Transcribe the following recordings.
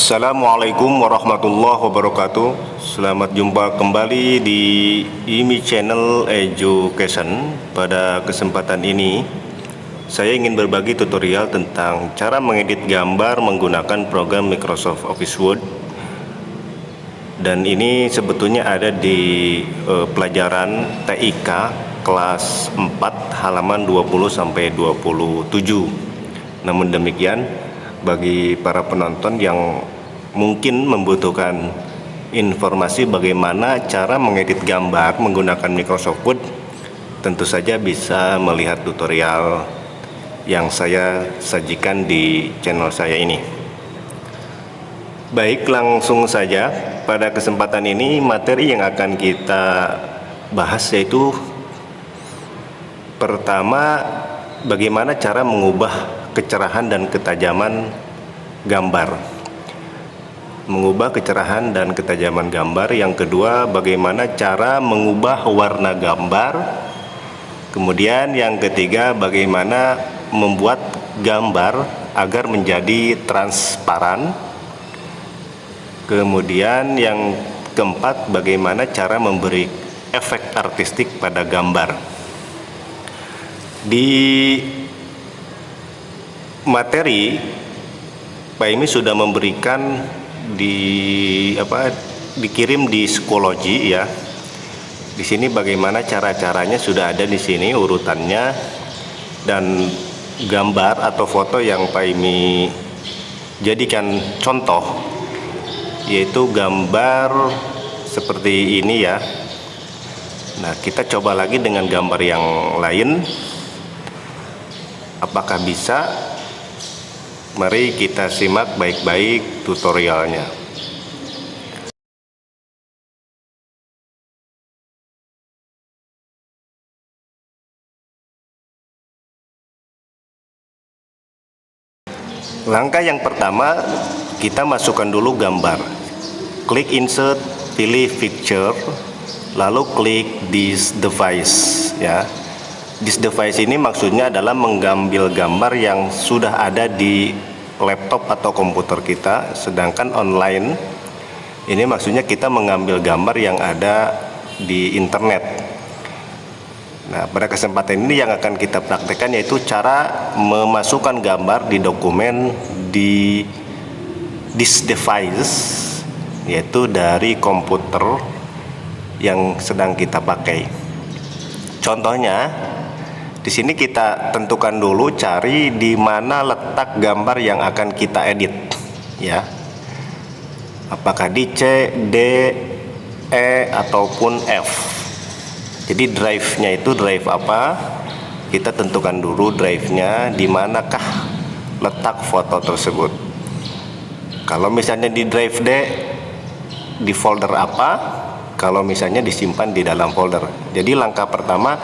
Assalamualaikum warahmatullahi wabarakatuh. Selamat jumpa kembali di IMI Channel Education. Pada kesempatan ini saya ingin berbagi tutorial tentang cara mengedit gambar menggunakan program Microsoft Office Word. Dan ini sebetulnya ada di pelajaran TIK kelas 4 halaman 20-27. Namun demikian, bagi para penonton yang mungkin membutuhkan informasi bagaimana cara mengedit gambar menggunakan Microsoft Word, tentu saja bisa melihat tutorial yang saya sajikan di channel saya ini. Baik, langsung saja. Pada kesempatan ini materi yang akan kita bahas yaitu pertama, bagaimana cara mengubah kecerahan dan ketajaman gambar. Mengubah kecerahan dan ketajaman gambar. Yang kedua, bagaimana cara mengubah warna gambar. Kemudian yang ketiga, bagaimana membuat gambar agar menjadi transparan. Kemudian yang keempat, bagaimana cara memberi efek artistik pada gambar. Di materi Pak Imi sudah memberikan dikirim di psikologi ya. Di sini bagaimana cara-caranya sudah ada di sini urutannya, dan gambar atau foto yang Pak Imi jadikan contoh yaitu gambar seperti ini ya. Nah, kita coba lagi dengan gambar yang lain. Apakah bisa? Mari kita simak baik-baik tutorialnya. Langkah yang pertama, kita masukkan dulu gambar. Klik insert, pilih picture, lalu klik this device ya. This device ini maksudnya adalah mengambil gambar yang sudah ada di laptop atau komputer kita, sedangkan online ini maksudnya kita mengambil gambar yang ada di internet. Nah, pada kesempatan ini yang akan kita praktekkan yaitu cara memasukkan gambar di dokumen di this device, yaitu dari komputer yang sedang kita pakai. Contohnya, di sini kita tentukan dulu, cari di mana letak gambar yang akan kita edit ya. Apakah di C, D, E ataupun F. Jadi drive-nya itu drive apa? Kita tentukan dulu drive-nya di manakah letak foto tersebut. Kalau misalnya di drive D, di folder apa? Kalau misalnya disimpan di dalam folder. Jadi langkah pertama,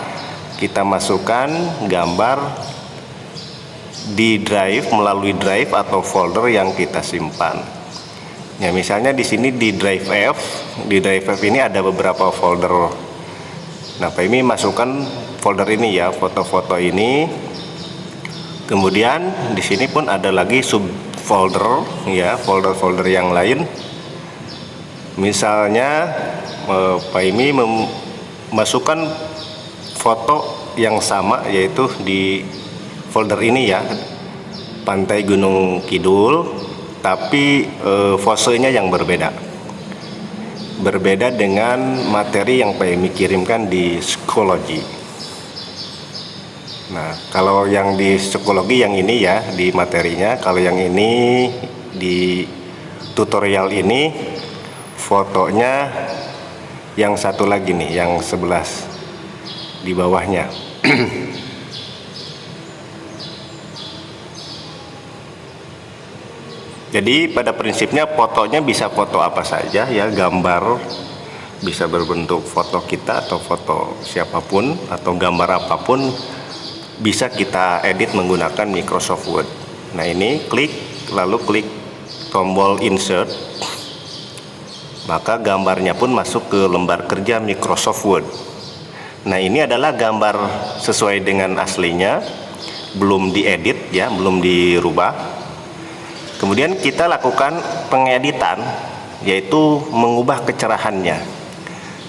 kita masukkan gambar di drive melalui drive atau folder yang kita simpan. Ya, misalnya di sini di drive F. Di drive F ini ada beberapa folder. Nah, Pak Imi masukkan folder ini ya, foto-foto ini. Kemudian di sini pun ada lagi subfolder ya, folder-folder yang lain. Misalnya Pak Imi memasukkan foto yang sama yaitu di folder ini ya, Pantai Gunung Kidul, tapi fosenya yang berbeda dengan materi yang Pak Imi kirimkan di psikologi. Nah, kalau yang di psikologi yang ini ya di materinya, kalau yang ini di tutorial ini fotonya yang satu lagi nih, yang 11 di bawahnya. Jadi pada prinsipnya fotonya bisa foto apa saja ya, gambar bisa berbentuk foto kita atau foto siapapun atau gambar apapun bisa kita edit menggunakan Microsoft Word. Nah, ini lalu klik tombol insert, maka gambarnya pun masuk ke lembar kerja Microsoft Word. Nah, ini adalah gambar sesuai dengan aslinya, belum diedit ya, belum dirubah. Kemudian kita lakukan pengeditan, yaitu mengubah kecerahannya.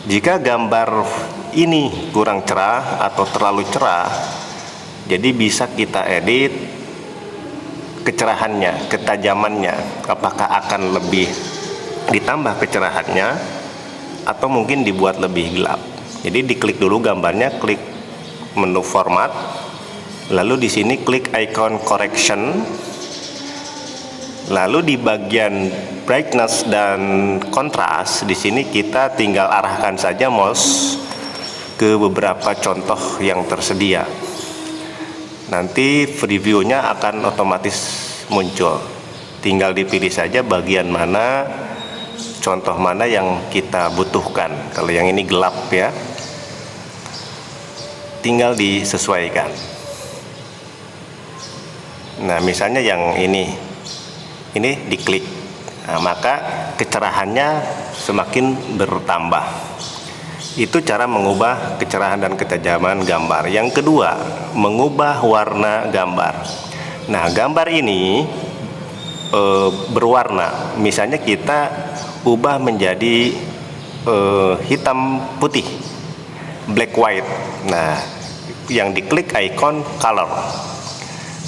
Jika gambar ini kurang cerah atau terlalu cerah, jadi bisa kita edit kecerahannya, ketajamannya, apakah akan lebih ditambah kecerahannya atau mungkin dibuat lebih gelap. Jadi diklik dulu gambarnya, klik menu format, lalu di sini klik icon correction, lalu di bagian brightness dan kontras di sini kita tinggal arahkan saja mouse ke beberapa contoh yang tersedia. Nanti previewnya akan otomatis muncul. Tinggal dipilih saja bagian mana, contoh mana yang kita butuhkan. Kalau yang ini gelap ya, tinggal disesuaikan. Nah, misalnya yang ini diklik, nah, maka kecerahannya semakin bertambah. Itu cara mengubah kecerahan dan ketajaman gambar. Yang kedua, mengubah warna gambar. Nah, gambar ini berwarna. Misalnya kita ubah menjadi hitam putih, black white. Nah, yang diklik icon color.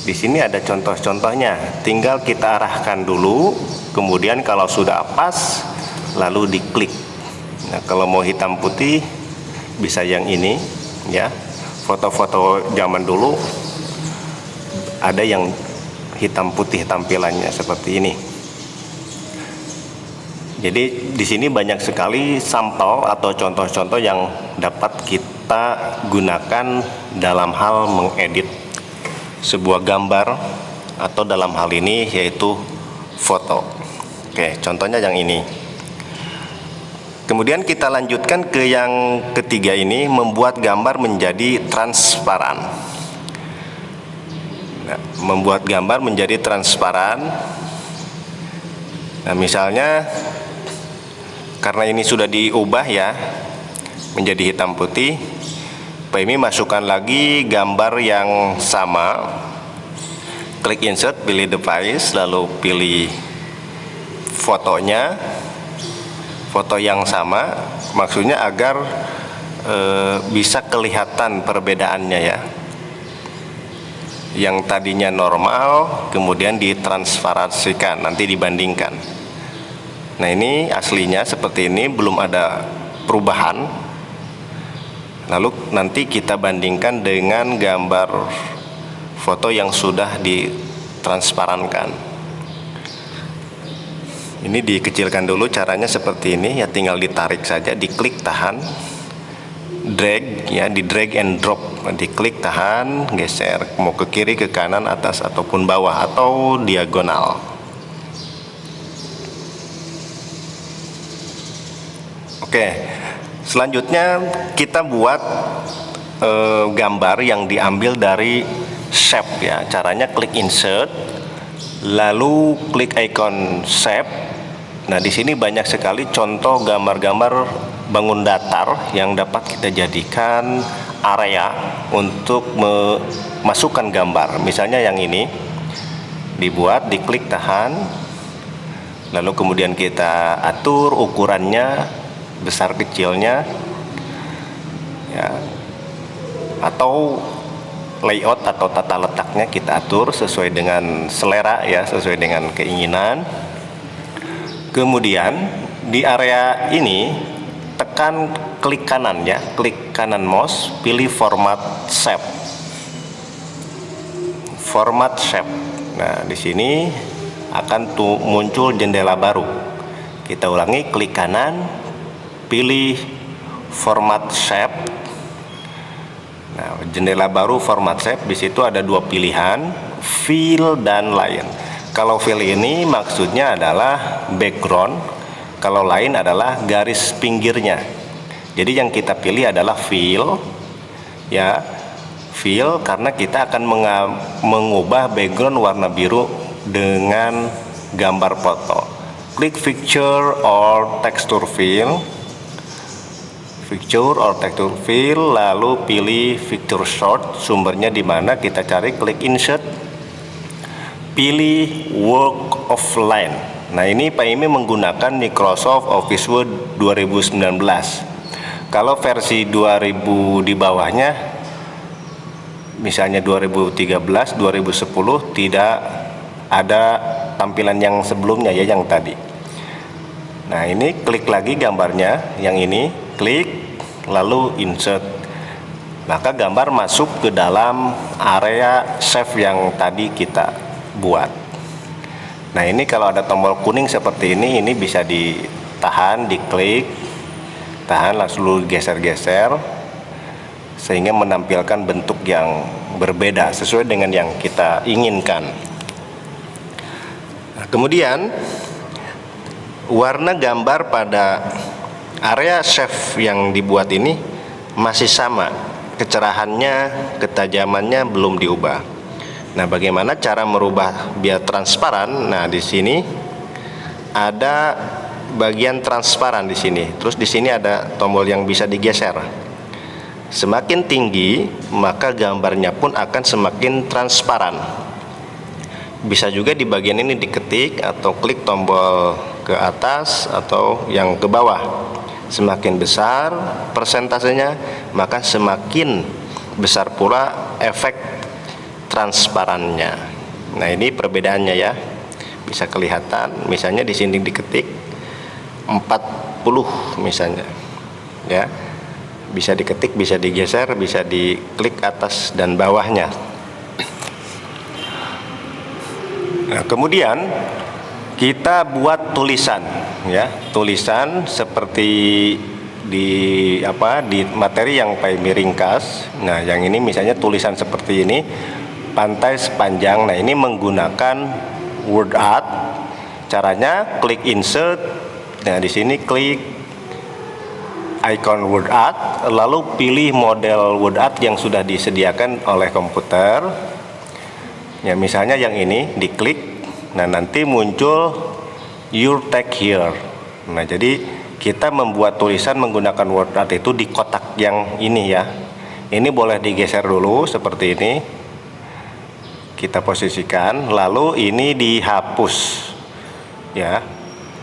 Di sini ada contoh-contohnya. Tinggal kita arahkan dulu, kemudian kalau sudah pas, lalu diklik. Nah, kalau mau hitam putih bisa yang ini ya. Foto-foto zaman dulu ada yang hitam putih tampilannya seperti ini. Jadi di sini banyak sekali sampel atau contoh-contoh yang dapat kita gunakan dalam hal mengedit sebuah gambar atau dalam hal ini yaitu foto. Oke, contohnya yang ini. Kemudian kita lanjutkan ke yang ketiga ini, membuat gambar menjadi transparan. Nah, membuat gambar menjadi transparan. Nah, misalnya karena ini sudah diubah ya menjadi hitam putih, Pak Imi masukkan lagi gambar yang sama. Klik insert, pilih device, lalu pilih fotonya. Foto yang sama, maksudnya agar bisa kelihatan perbedaannya ya. Yang tadinya normal kemudian ditransparansikan, nanti dibandingkan. Nah, ini aslinya seperti ini, belum ada perubahan. Lalu nanti kita bandingkan dengan gambar foto yang sudah ditransparankan. Ini dikecilkan dulu, caranya seperti ini ya, tinggal ditarik saja, diklik tahan, drag ya, di drag and drop, diklik tahan, geser mau ke kiri, ke kanan, atas ataupun bawah atau diagonal. Oke, selanjutnya kita buat gambar yang diambil dari shape ya. Caranya klik insert, lalu klik icon shape. Nah, di sini banyak sekali contoh gambar-gambar bangun datar yang dapat kita jadikan area untuk memasukkan gambar. Misalnya yang ini dibuat, diklik tahan, lalu kemudian kita atur ukurannya, besar kecilnya ya, atau layout atau tata letaknya kita atur sesuai dengan selera ya, sesuai dengan keinginan. Kemudian di area ini tekan klik kanan ya, klik kanan mouse, pilih format shape. Format shape. Nah, di sini akan muncul jendela baru. Kita ulangi, klik kanan, pilih format shape. Nah, jendela baru format shape, di situ ada dua pilihan, fill dan line. Kalau fill ini maksudnya adalah background, kalau line adalah garis pinggirnya. Jadi yang kita pilih adalah fill ya, fill karena kita akan mengubah background warna biru dengan gambar foto. Klik picture or texture fill. Picture or texture fill, lalu pilih picture short, sumbernya di mana, kita cari, klik insert, pilih work offline. Nah, ini Pak Imi menggunakan Microsoft Office Word 2019. Kalau versi 2000 di bawahnya, misalnya 2013, 2010, tidak ada tampilan yang sebelumnya ya, yang tadi. Nah, ini klik lagi gambarnya, yang ini, klik, lalu insert. Maka gambar masuk ke dalam area save yang tadi kita buat. Nah, ini kalau ada tombol kuning seperti ini bisa ditahan, diklik, tahan, langsung geser-geser, sehingga menampilkan bentuk yang berbeda sesuai dengan yang kita inginkan. Nah, kemudian warna gambar pada area save yang dibuat ini masih sama, kecerahannya, ketajamannya belum diubah. Nah, bagaimana cara merubah biar transparan? Nah, di sini ada bagian transparan di sini. Terus di sini ada tombol yang bisa digeser. Semakin tinggi, maka gambarnya pun akan semakin transparan. Bisa juga di bagian ini diketik atau klik tombol ke atas atau yang ke bawah. Semakin besar persentasenya, maka semakin besar pula efek transparannya. Nah, ini perbedaannya ya. Bisa kelihatan, misalnya di sini diketik 40 misalnya. Ya. Bisa diketik, bisa digeser, bisa diklik atas dan bawahnya. Nah, kemudian kita buat tulisan ya, tulisan seperti di materi yang Pak Imi ringkas. Nah, yang ini misalnya tulisan seperti ini, pantai sepanjang. Nah, ini menggunakan word art. Caranya klik insert. Nah, di sini klik icon word art, lalu pilih model word art yang sudah disediakan oleh komputer. Ya, misalnya yang ini diklik. Nah, nanti muncul your text here. Nah, jadi kita membuat tulisan menggunakan word art itu di kotak yang ini ya. Ini boleh digeser dulu seperti ini. Kita posisikan, lalu ini dihapus. Ya.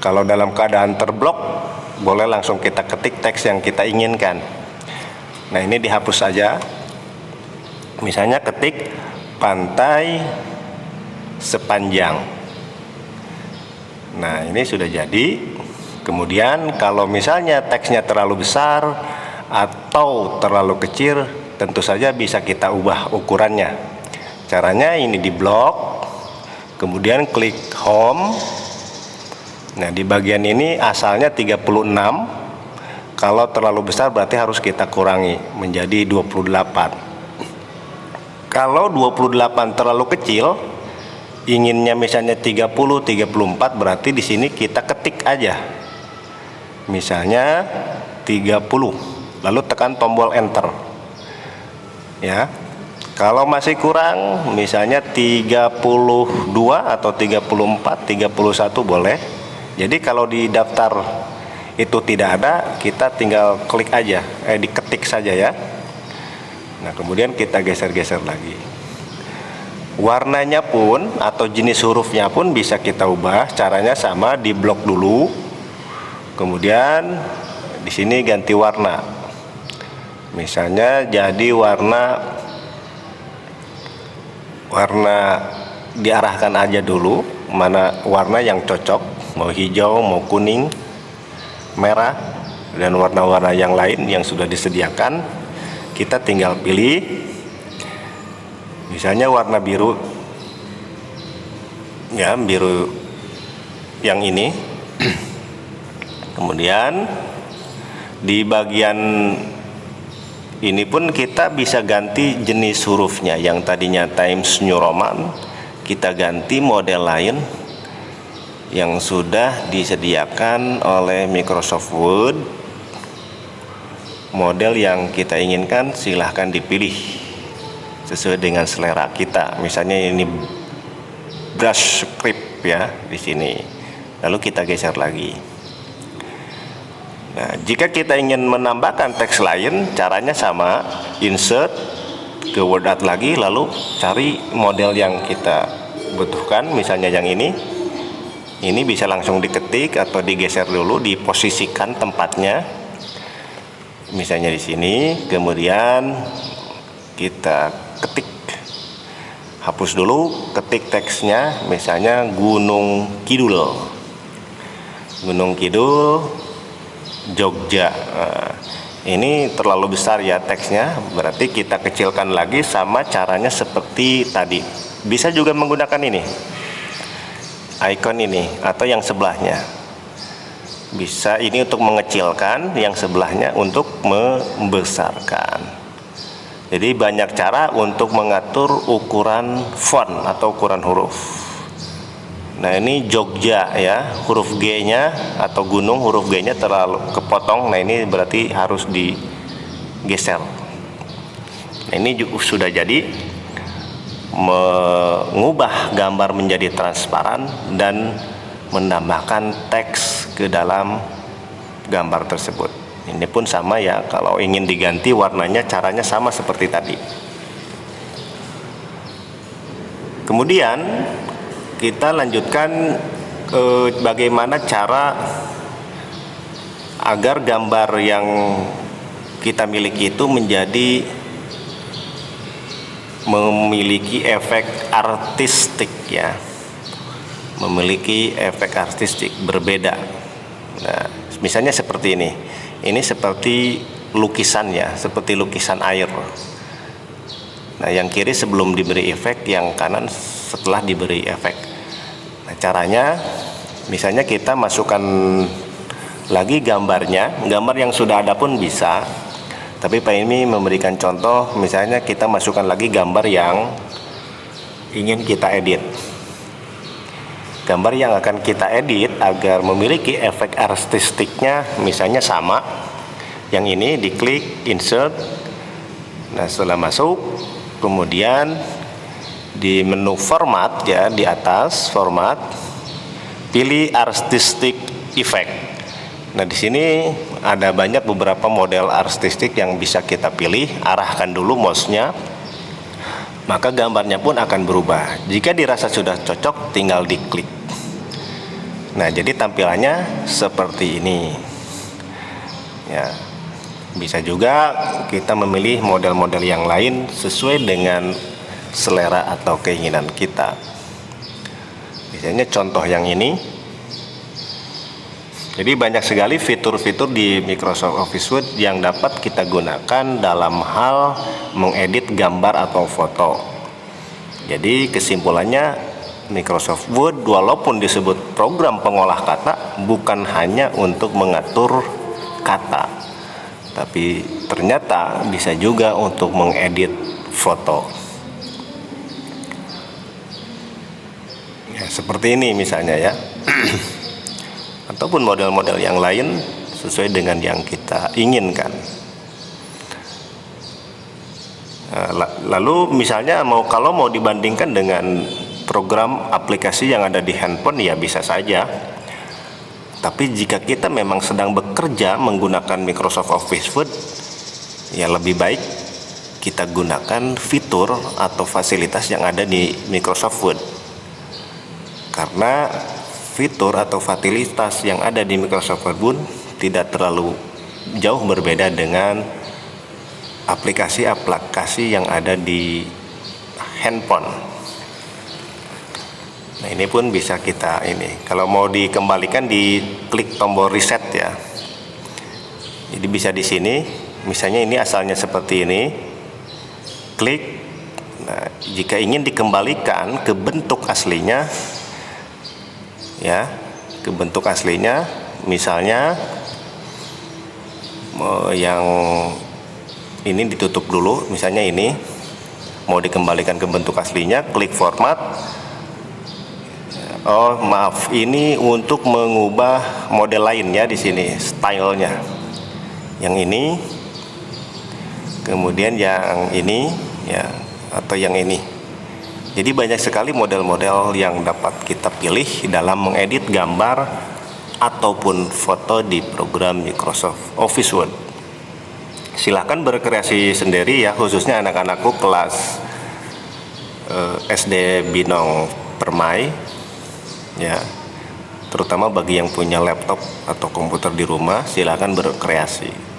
Kalau dalam keadaan terblok, boleh langsung kita ketik teks yang kita inginkan. Nah, ini dihapus saja. Misalnya ketik pantai sepanjang. Nah, ini sudah jadi. Kemudian kalau misalnya teksnya terlalu besar atau terlalu kecil, tentu saja bisa kita ubah ukurannya. Caranya ini di blok, kemudian klik home. Nah, di bagian ini asalnya 36. Kalau terlalu besar berarti harus kita kurangi menjadi 28. Kalau 28 terlalu kecil, inginnya misalnya 30, 34, berarti di sini kita ketik aja. Misalnya 30, lalu tekan tombol enter. Ya. Kalau masih kurang, misalnya 32 atau 34, 31 boleh. Jadi kalau di daftar itu tidak ada, kita tinggal klik aja, diketik saja ya. Nah, kemudian kita geser-geser lagi. Warnanya pun atau jenis hurufnya pun bisa kita ubah. Caranya sama, di blok dulu. Kemudian di sini ganti warna. Misalnya jadi warna diarahkan aja dulu, mana warna yang cocok. Mau hijau, mau kuning, merah, dan warna-warna yang lain yang sudah disediakan, kita tinggal pilih. Misalnya warna biru, ya, biru yang ini. Kemudian di bagian ini pun kita bisa ganti jenis hurufnya. Yang tadinya Times New Roman, kita ganti model lain yang sudah disediakan oleh Microsoft Word. Model yang kita inginkan silahkan dipilih sesuai dengan selera kita. Misalnya ini brush script ya di sini. Lalu kita geser lagi. Nah, jika kita ingin menambahkan teks lain, caranya sama, insert ke word art lagi, lalu cari model yang kita butuhkan, misalnya yang ini bisa langsung diketik atau digeser dulu, diposisikan tempatnya, misalnya di sini, kemudian kita ketik, hapus dulu, ketik teksnya, misalnya Gunung Kidul, Jogja. Nah, ini terlalu besar ya teksnya, berarti kita kecilkan lagi, sama caranya seperti tadi. Bisa juga menggunakan ini, icon ini, atau yang sebelahnya. Bisa ini untuk mengecilkan, yang sebelahnya untuk membesarkan. Jadi banyak cara untuk mengatur ukuran font atau ukuran huruf. Nah, ini Jogja ya, huruf G-nya atau gunung, huruf G-nya terlalu kepotong. Nah, ini berarti harus digeser. Nah, ini juga sudah jadi, mengubah gambar menjadi transparan dan menambahkan teks ke dalam gambar tersebut. Ini pun sama ya, kalau ingin diganti warnanya, caranya sama seperti tadi. Kemudian kita lanjutkan bagaimana cara agar gambar yang kita miliki itu memiliki efek artistik ya, memiliki efek artistik berbeda. Nah, misalnya seperti ini seperti lukisan ya, seperti lukisan air. Nah, yang kiri sebelum diberi efek, yang kanan setelah diberi efek. Nah, caranya misalnya kita masukkan lagi gambarnya, gambar yang sudah ada pun bisa, tapi Pak Ilmi memberikan contoh, misalnya kita masukkan lagi gambar yang ingin kita edit. Gambar yang akan kita edit agar memiliki efek artistiknya, misalnya sama, yang ini diklik insert. Nah, setelah masuk, kemudian di menu format ya, di atas format, pilih artistic effect. Nah, di sini ada beberapa model artistik yang bisa kita pilih. Arahkan dulu mouse-nya, maka gambarnya pun akan berubah. Jika dirasa sudah cocok, tinggal diklik. Nah, jadi tampilannya seperti ini ya. Bisa juga kita memilih model-model yang lain sesuai dengan selera atau keinginan kita. Misalnya contoh yang ini. Jadi banyak sekali fitur-fitur di Microsoft Office Word yang dapat kita gunakan dalam hal mengedit gambar atau foto. Jadi kesimpulannya, Microsoft Word walaupun disebut program pengolah kata, bukan hanya untuk mengatur kata, tapi ternyata bisa juga untuk mengedit foto. Ya, seperti ini misalnya ya. Ataupun model-model yang lain sesuai dengan yang kita inginkan. Lalu misalnya kalau mau dibandingkan dengan program aplikasi yang ada di handphone, ya bisa saja. Tapi jika kita memang sedang bekerja menggunakan Microsoft Office Word, ya lebih baik kita gunakan fitur atau fasilitas yang ada di Microsoft Word. Karena fitur atau fasilitas yang ada di Microsoft Word tidak terlalu jauh berbeda dengan aplikasi-aplikasi yang ada di handphone. Nah, ini pun bisa kita kalau mau dikembalikan, diklik tombol reset ya. Jadi bisa di sini, misalnya ini asalnya seperti ini, klik. Nah, jika ingin dikembalikan ke bentuk aslinya ya, ke bentuk aslinya, misalnya yang ini ditutup dulu, misalnya ini mau dikembalikan ke bentuk aslinya, klik format. Oh maaf, ini untuk mengubah model lain ya, di sini stylenya yang ini, kemudian yang ini ya, atau yang ini. Jadi banyak sekali model-model yang dapat kita pilih dalam mengedit gambar ataupun foto di program Microsoft Office Word. Silahkan berkreasi sendiri ya, khususnya anak-anakku kelas SD Binong permai ya, terutama bagi yang punya laptop atau komputer di rumah, silakan berkreasi.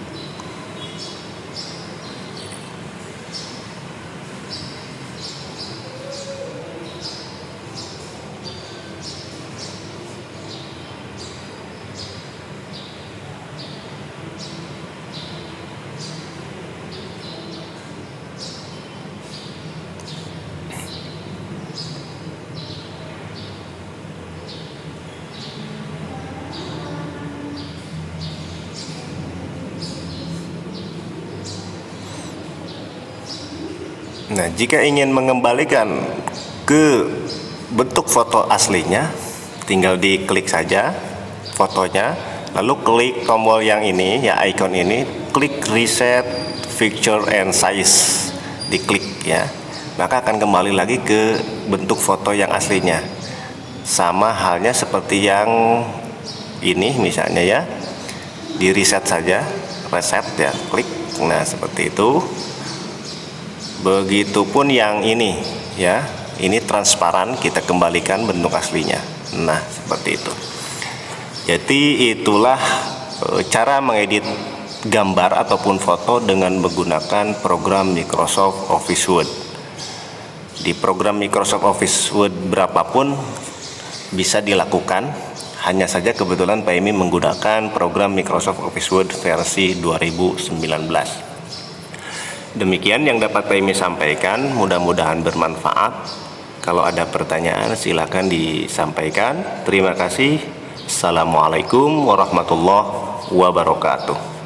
Nah, jika ingin mengembalikan ke bentuk foto aslinya, tinggal diklik saja fotonya, lalu klik tombol yang ini, ya icon ini, klik reset picture and size, diklik ya, maka akan kembali lagi ke bentuk foto yang aslinya. Sama halnya seperti yang ini misalnya ya, di reset saja, reset ya, klik, nah seperti itu. Begitupun yang ini ya, ini transparan, kita kembalikan bentuk aslinya. Nah seperti itu. Jadi itulah cara mengedit gambar ataupun foto dengan menggunakan program Microsoft Office Word. Di program Microsoft Office Word berapapun bisa dilakukan, hanya saja kebetulan Pak Emi menggunakan program Microsoft Office Word versi 2019. Demikian yang dapat Pak Emi sampaikan, mudah-mudahan bermanfaat. Kalau ada pertanyaan silakan disampaikan. Terima kasih. Assalamualaikum warahmatullahi wabarakatuh.